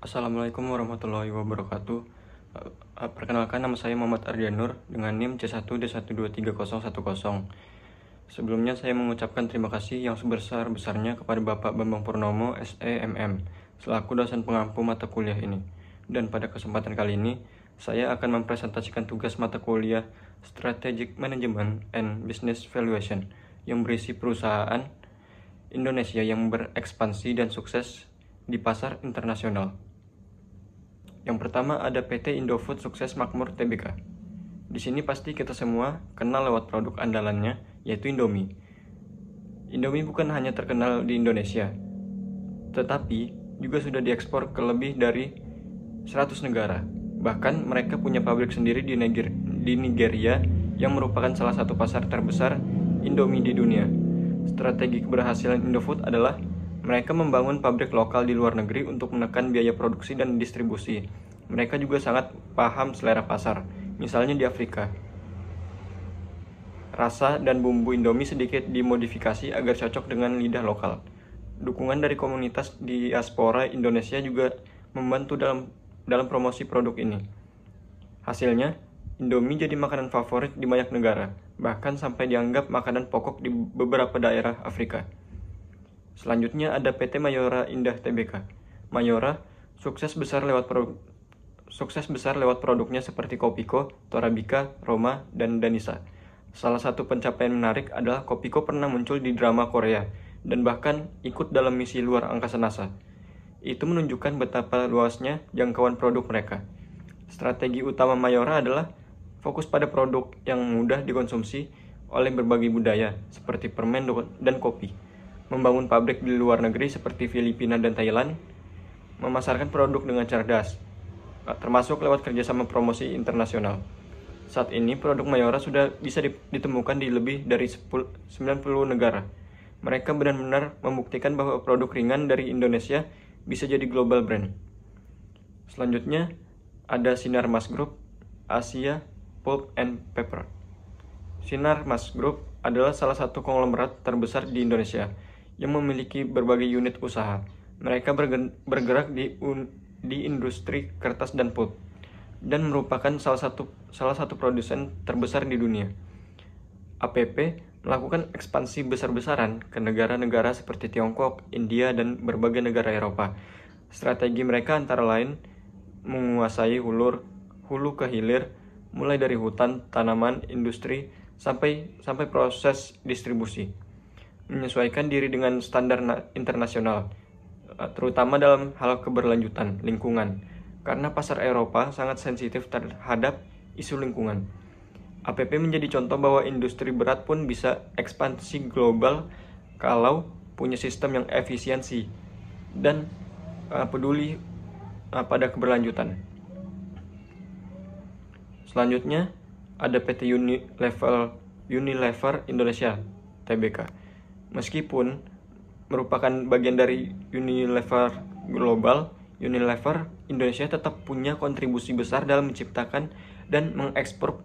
Assalamualaikum warahmatullahi wabarakatuh. Perkenalkan, nama saya Muhammad Ardianur dengan NIM C1D1230010. Sebelumnya saya mengucapkan terima kasih yang sebesar-besarnya kepada Bapak Bambang Purnomo, SEMM, selaku dosen pengampu mata kuliah ini. Dan pada kesempatan kali ini, saya akan mempresentasikan tugas mata kuliah Strategic Management and Business Valuation yang berisi perusahaan Indonesia yang berekspansi dan sukses di pasar internasional. Yang pertama ada PT Indofood Sukses Makmur Tbk. Di sini pasti kita semua kenal lewat produk andalannya, yaitu Indomie. Indomie bukan hanya terkenal di Indonesia, tetapi juga sudah diekspor ke lebih dari 100 negara. Bahkan mereka punya pabrik sendiri di Nigeria yang merupakan salah satu pasar terbesar Indomie di dunia. Strategi keberhasilan Indofood adalah mereka membangun pabrik lokal di luar negeri untuk menekan biaya produksi dan distribusi. Mereka juga sangat paham selera pasar, misalnya di Afrika. Rasa dan bumbu Indomie sedikit dimodifikasi agar cocok dengan lidah lokal. Dukungan dari komunitas diaspora Indonesia juga membantu dalam promosi produk ini. Hasilnya, Indomie jadi makanan favorit di banyak negara, bahkan sampai dianggap makanan pokok di beberapa daerah Afrika. Selanjutnya ada PT Mayora Indah Tbk. Mayora sukses besar lewat produknya seperti Kopiko, Torabika, Roma, dan Danisa. Salah satu pencapaian menarik adalah Kopiko pernah muncul di drama Korea dan bahkan ikut dalam misi luar angkasa NASA. Itu menunjukkan betapa luasnya jangkauan produk mereka. Strategi utama Mayora adalah fokus pada produk yang mudah dikonsumsi oleh berbagai budaya seperti permen dan kopi. Membangun pabrik di luar negeri seperti Filipina dan Thailand, memasarkan produk dengan cerdas, termasuk lewat kerjasama promosi internasional. Saat ini produk Mayora sudah bisa ditemukan di lebih dari 90 negara. Mereka benar-benar membuktikan bahwa produk ringan dari Indonesia bisa jadi global brand. Selanjutnya ada Sinarmas Group Asia Pulp and Paper. Sinarmas Group adalah salah satu konglomerat terbesar di Indonesia yang memiliki berbagai unit usaha. Mereka bergerak di industri kertas dan pulp dan merupakan salah satu produsen terbesar di dunia. APP melakukan ekspansi besar-besaran ke negara-negara seperti Tiongkok, India, dan berbagai negara Eropa. Strategi mereka antara lain menguasai hulu ke hilir, mulai dari hutan, tanaman, industri, sampai proses distribusi. Menyesuaikan diri dengan standar internasional, terutama dalam hal keberlanjutan lingkungan, karena pasar Eropa sangat sensitif terhadap isu lingkungan. APP menjadi contoh bahwa industri berat pun bisa ekspansi global kalau punya sistem yang efisiensi dan peduli pada keberlanjutan. Selanjutnya ada PT Unilever Indonesia Tbk. Meskipun merupakan bagian dari Unilever Global, Unilever Indonesia tetap punya kontribusi besar dalam menciptakan dan mengekspor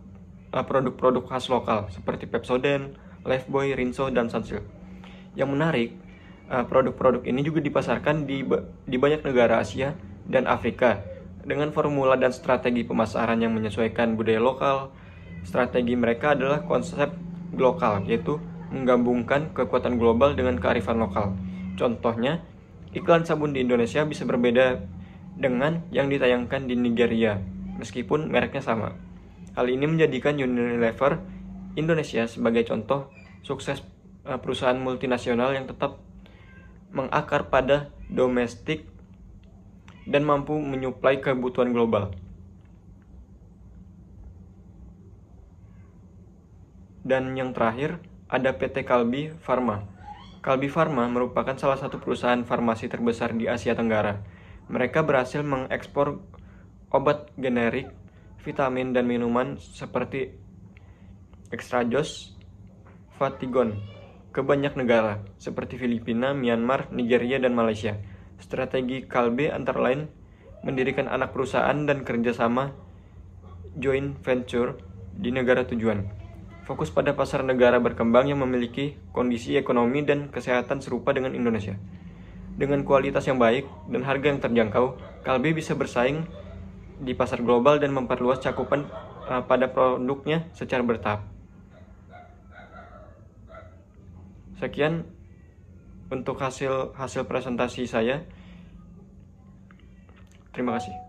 produk-produk khas lokal seperti Pepsodent, Lifebuoy, Rinso, dan Sunsilk. Yang menarik, produk-produk ini juga dipasarkan di banyak negara Asia dan Afrika dengan formula dan strategi pemasaran yang menyesuaikan budaya lokal. Strategi mereka adalah konsep global, yaitu menggabungkan kekuatan global dengan kearifan lokal. Contohnya, iklan sabun di Indonesia bisa berbeda dengan yang ditayangkan di Nigeria, meskipun mereknya sama. Hal ini menjadikan Unilever Indonesia sebagai contoh sukses perusahaan multinasional yang tetap mengakar pada domestik dan mampu menyuplai kebutuhan global. Dan yang terakhir, ada PT Kalbi Farma. Kalbi Farma merupakan salah satu perusahaan farmasi terbesar di Asia Tenggara. Mereka berhasil mengekspor obat generik, vitamin, dan minuman seperti Extrajos, Fatigon ke banyak negara seperti Filipina, Myanmar, Nigeria, dan Malaysia. Strategi Kalbi antara lain mendirikan anak perusahaan dan kerjasama joint venture di negara tujuan. Fokus pada pasar negara berkembang yang memiliki kondisi ekonomi dan kesehatan serupa dengan Indonesia. Dengan kualitas yang baik dan harga yang terjangkau, Kalbe bisa bersaing di pasar global dan memperluas cakupan pada produknya secara bertahap. Sekian untuk hasil presentasi saya. Terima kasih.